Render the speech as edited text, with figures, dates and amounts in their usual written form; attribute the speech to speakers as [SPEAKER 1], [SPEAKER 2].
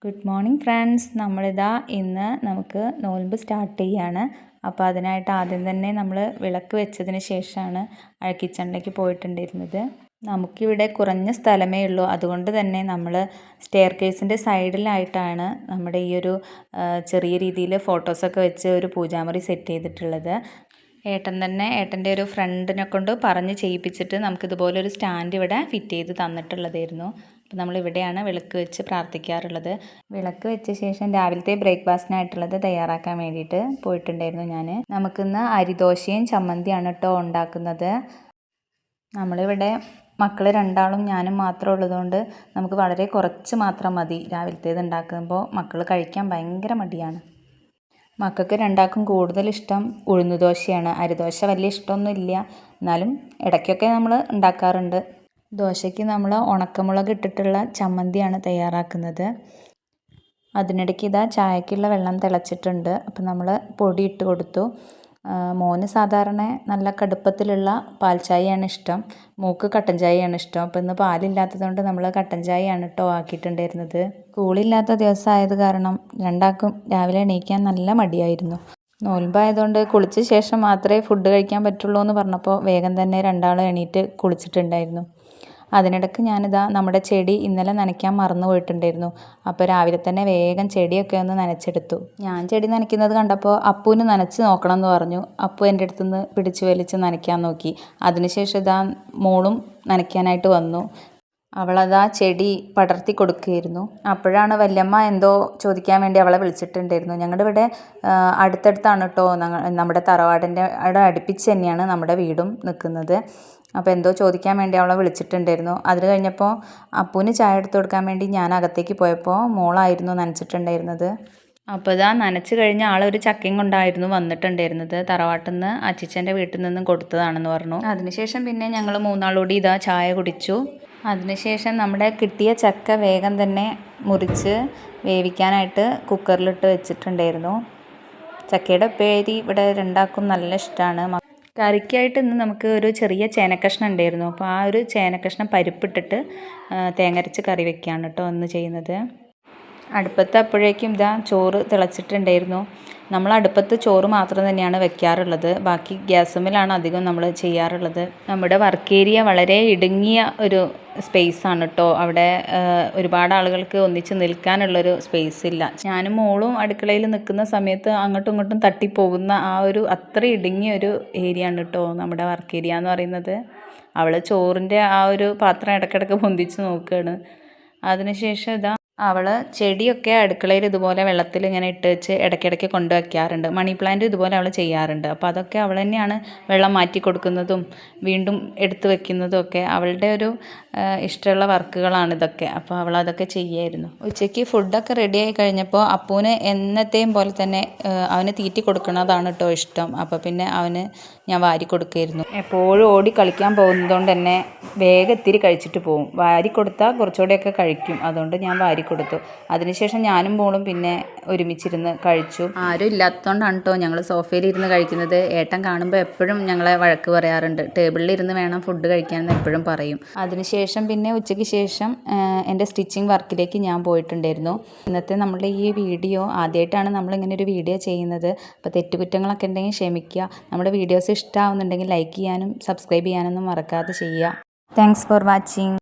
[SPEAKER 1] Good morning friends. നമ്മളിതാ ഇന്ന് നമുക്ക് നോൽമ്പ് സ്റ്റാർട്ട് ചെയ്യാണ്. അപ്പോൾ അതിനായിട്ട് ആദ്യം തന്നെ നമ്മൾ വിളക്ക് വെച്ചതിന് ശേഷമാണ് കിച്ചണിലേക്ക് പോയിട്ടുണ്ടായിരുന്നത്. നമുക്കിവിടെ കുറഞ്ഞ സ്ഥലമേ ഉള്ളൂ, അതുകൊണ്ട് തന്നെ നമ്മൾ സ്റ്റെയർ കേസിൻ്റെ സൈഡിലായിട്ടാണ് നമ്മുടെ ഈ ഒരു ചെറിയ രീതിയിൽ ഫോട്ടോസൊക്കെ വെച്ച് ഒരു പൂജാമുറി സെറ്റ് ചെയ്തിട്ടുള്ളത്. ഏട്ടൻ്റെ ഒരു ഫ്രണ്ടിനെ കൊണ്ട് പറഞ്ഞ് ചെയ്യിപ്പിച്ചിട്ട് നമുക്കിതുപോലൊരു സ്റ്റാൻഡ് ഇവിടെ ഫിറ്റ് ചെയ്ത് തന്നിട്ടുള്ളതായിരുന്നു. അപ്പോൾ നമ്മളിവിടെയാണ് വിളക്ക് വെച്ച് പ്രാർത്ഥിക്കാറുള്ളത്. വിളക്ക് വെച്ച ശേഷം രാവിലത്തെ ബ്രേക്ക്ഫാസ്റ്റിനായിട്ടുള്ളത് തയ്യാറാക്കാൻ വേണ്ടിയിട്ട് പോയിട്ടുണ്ടായിരുന്നു ഞാൻ. നമുക്കിന്ന് അരിദോശയും ചമ്മന്തിയാണ് കേട്ടോ ഉണ്ടാക്കുന്നത്. നമ്മളിവിടെ മക്കൾ രണ്ടാളും ഞാനും മാത്രം ഉള്ളതുകൊണ്ട് നമുക്ക് വളരെ കുറച്ച് മാത്രം മതി. രാവിലത്തേത് ഉണ്ടാക്കുമ്പോൾ മക്കൾ കഴിക്കാൻ ഭയങ്കര മടിയാണ്. മക്കൾക്ക് രണ്ടാൾക്കും കൂടുതൽ ഇഷ്ടം ഉഴുന്നുദോശയാണ്. അരിദോശ വലിയ ഇഷ്ടമൊന്നുമില്ല, എന്നാലും ഇടയ്ക്കൊക്കെ നമ്മൾ ഉണ്ടാക്കാറുണ്ട്. ദോശയ്ക്ക് നമ്മൾ ഉണക്കമുളക് ഇട്ടിട്ടുള്ള ചമ്മന്തിയാണ് തയ്യാറാക്കുന്നത്. അതിനിടയ്ക്ക് ഇതാ ചായക്കുള്ള വെള്ളം തിളച്ചിട്ടുണ്ട്. അപ്പോൾ നമ്മൾ പൊടി ഇട്ട് കൊടുത്തു. മോന് സാധാരണ നല്ല കടുപ്പത്തിലുള്ള പാൽ ചായയാണ് ഇഷ്ടം, മോൾക്ക് കട്ടൻ ചായയാണ് ഇഷ്ടം. അപ്പോൾ ഇന്ന് പാലില്ലാത്തതുകൊണ്ട് നമ്മൾ കട്ടൻ ചായയാണ് കേട്ടോ ആക്കിയിട്ടുണ്ടായിരുന്നത്. സ്കൂളില്ലാത്ത ദിവസമായത് കാരണം രണ്ടാൾക്കും രാവിലെ എണീക്കാൻ നല്ല മടിയായിരുന്നു. നോൽമ്പായതുകൊണ്ട് കുളിച്ച ശേഷം മാത്രമേ ഫുഡ് കഴിക്കാൻ പറ്റുള്ളൂ എന്ന് പറഞ്ഞപ്പോൾ വേഗം തന്നെ രണ്ടാളും എണീറ്റ് കുളിച്ചിട്ടുണ്ടായിരുന്നു. അതിനിടയ്ക്ക് ഞാനിതാ നമ്മുടെ ചെടി ഇന്നലെ നനയ്ക്കാൻ മറന്നു പോയിട്ടുണ്ടായിരുന്നു. അപ്പോൾ രാവിലെ തന്നെ വേഗം ചെടിയൊക്കെ ഒന്ന് നനച്ചെടുത്തു. ഞാൻ ചെടി നനയ്ക്കുന്നത് കണ്ടപ്പോൾ അപ്പുവിന് നനച്ച് നോക്കണം എന്ന് പറഞ്ഞു. അപ്പു എൻ്റെ അടുത്തുനിന്ന് പിടിച്ച് വലിച്ച് നനയ്ക്കാൻ നോക്കി. അതിനുശേഷം ഇതാ മോളും നനയ്ക്കാനായിട്ട് വന്നു. അവളതാ ചെടി പടർത്തി കൊടുക്കുകയായിരുന്നു. അപ്പോഴാണ് വല്യമ്മ എന്തോ ചോദിക്കാൻ വേണ്ടി അവളെ വിളിച്ചിട്ടുണ്ടായിരുന്നു. ഞങ്ങളുടെ ഇവിടെ അടുത്തടുത്താണ് കേട്ടോ, നമ്മുടെ തറവാടിൻ്റെ അവിടെ അടുപ്പിച്ച് തന്നെയാണ് നമ്മുടെ വീടും നിൽക്കുന്നത്. അപ്പോൾ എന്തോ ചോദിക്കാൻ വേണ്ടി അവളെ വിളിച്ചിട്ടുണ്ടായിരുന്നു. അത് കഴിഞ്ഞപ്പോൾ അപ്പൂന് ചായ എടുത്ത് കൊടുക്കാൻ വേണ്ടി ഞാൻ അകത്തേക്ക് പോയപ്പോൾ മോളായിരുന്നു നനച്ചിട്ടുണ്ടായിരുന്നത്. അപ്പോൾ ഇതാ നനച്ച് കഴിഞ്ഞ ആളൊരു ചക്കയും കൊണ്ടായിരുന്നു വന്നിട്ടുണ്ടായിരുന്നത്. തറവാട്ടിൽ നിന്ന് അച്ചിച്ചൻ്റെ വീട്ടിൽ നിന്നും കൊടുത്തതാണെന്ന് പറഞ്ഞു. അതിനുശേഷം പിന്നെ ഞങ്ങൾ മൂന്നാളൂടി ഇതാ ചായ കുടിച്ചു. അതിനുശേഷം നമ്മുടെ കിട്ടിയ ചക്ക വേഗം തന്നെ മുറിച്ച് വേവിക്കാനായിട്ട് കുക്കറിലിട്ട് വെച്ചിട്ടുണ്ടായിരുന്നു. ചക്കയുടെ ഉപ്പേരി ഇവിടെ രണ്ടാൾക്കും നല്ല ഇഷ്ടമാണ്. കറിക്കായിട്ട് ഇന്ന് നമുക്ക് ഒരു ചെറിയ ചേനക്കഷ്ണം ഉണ്ടായിരുന്നു. അപ്പോൾ ആ ഒരു ചേനക്കഷ്ണം പരിപ്പിട്ടിട്ട് തേങ്ങരച്ച് കറി വെക്കുകയാണ് കേട്ടോ ഇന്ന് ചെയ്യുന്നത്. അടുപ്പത്ത് അപ്പോഴേക്കും ഇതാ ചോറ് തിളച്ചിട്ടുണ്ടായിരുന്നു. നമ്മൾ അടുപ്പത്ത് ചോറ് മാത്രം തന്നെയാണ് വെക്കാറുള്ളത്, ബാക്കി ഗ്യാസുമ്മലാണ് അധികം നമ്മൾ ചെയ്യാറുള്ളത്. നമ്മുടെ വർക്ക് ഏരിയ വളരെ ഇടുങ്ങിയ ഒരു സ്പേസാണ് കേട്ടോ. അവിടെ ഒരുപാട് ആളുകൾക്ക് ഒന്നിച്ച് നിൽക്കാനുള്ളൊരു സ്പേസ് ഇല്ല. ഞാനും മോളും അടുക്കളയിൽ നിൽക്കുന്ന സമയത്ത് അങ്ങോട്ടും ഇങ്ങോട്ടും തട്ടിപ്പോകുന്ന ആ ഒരു അത്ര ഇടുങ്ങിയ ഒരു ഏരിയ ആണ് കേട്ടോ നമ്മുടെ വർക്ക് ഏരിയ എന്ന് പറയുന്നത്. അവൾ ചോറിൻ്റെ ആ ഒരു പാത്രം ഇടയ്ക്കിടയ്ക്ക് പൊന്തിച്ച് നോക്കുകയാണ്. അതിനുശേഷം ഇതാ അവൾ ചെടിയൊക്കെ അടുക്കളയിൽ ഇതുപോലെ വെള്ളത്തിൽ ഇങ്ങനെ ഇട്ട് വെച്ച് ഇടയ്ക്കിടയ്ക്ക് കൊണ്ടുവയ്ക്കാറുണ്ട്. മണി പ്ലാന്റ് ഇതുപോലെ അവൾ ചെയ്യാറുണ്ട്. അപ്പോൾ അതൊക്കെ അവൾ തന്നെയാണ് വെള്ളം മാറ്റി കൊടുക്കുന്നതും വീണ്ടും എടുത്ത് വെക്കുന്നതും ഒക്കെ അവളുടെ ഒരു ഇഷ്ടമുള്ള വർക്കുകളാണ് ഇതൊക്കെ. അപ്പോൾ അവൾ അതൊക്കെ ചെയ്യുമായിരുന്നു. ഉച്ചയ്ക്ക് ഫുഡൊക്കെ റെഡിയായി കഴിഞ്ഞപ്പോൾ അപ്പൂന് എന്നത്തെയും പോലെ തന്നെ അവന് തീറ്റി കൊടുക്കുന്നതാണ് കേട്ടോ ഇഷ്ടം. അപ്പോൾ പിന്നെ അവന് ഞാൻ വാരി കൊടുക്കുമായിരുന്നു. എപ്പോഴും ഓടി കളിക്കാൻ പോകുന്നതുകൊണ്ട് തന്നെ വേഗം ഇത്തിരി കഴിച്ചിട്ട് പോകും. വാരി കൊടുത്താൽ കുറച്ചുകൂടെയൊക്കെ കഴിക്കും, അതുകൊണ്ട് ഞാൻ വാരി കൊടുത്തു. അതിനുശേഷം ഞാനും മോളും പിന്നെ ഒരുമിച്ചിരുന്ന് കഴിച്ചു. ആരും ഇല്ലാത്തതുകൊണ്ടാണ് കേട്ടോ ഞങ്ങൾ സോഫയിലിരുന്ന് കഴിക്കുന്നത്. ഏട്ടൻ കാണുമ്പോൾ എപ്പോഴും ഞങ്ങളെ വഴക്ക് പറയാറുണ്ട്, ടേബിളിൽ ഇരുന്ന് വേണം ഫുഡ് കഴിക്കാനെന്ന് എപ്പോഴും പറയും. അതിനുശേഷം പിന്നെ ഉച്ചയ്ക്ക് ശേഷം എൻ്റെ സ്റ്റിച്ചിങ് വർക്കിലേക്ക് ഞാൻ പോയിട്ടുണ്ടായിരുന്നു. ഇന്നത്തെ നമ്മളുടെ ഈ വീഡിയോ ആദ്യമായിട്ടാണ് നമ്മളിങ്ങനെ ഒരു വീഡിയോ ചെയ്യുന്നത്. അപ്പോൾ തെറ്റുകുറ്റങ്ങളൊക്കെ ഉണ്ടെങ്കിൽ ക്ഷമിക്കുക. നമ്മുടെ വീഡിയോസ് ഇഷ്ടമാവുന്നുണ്ടെങ്കിൽ ലൈക്ക് ചെയ്യാനും സബ്സ്ക്രൈബ് ചെയ്യാനൊന്നും മറക്കാതെ ചെയ്യുക. Thanks for watching.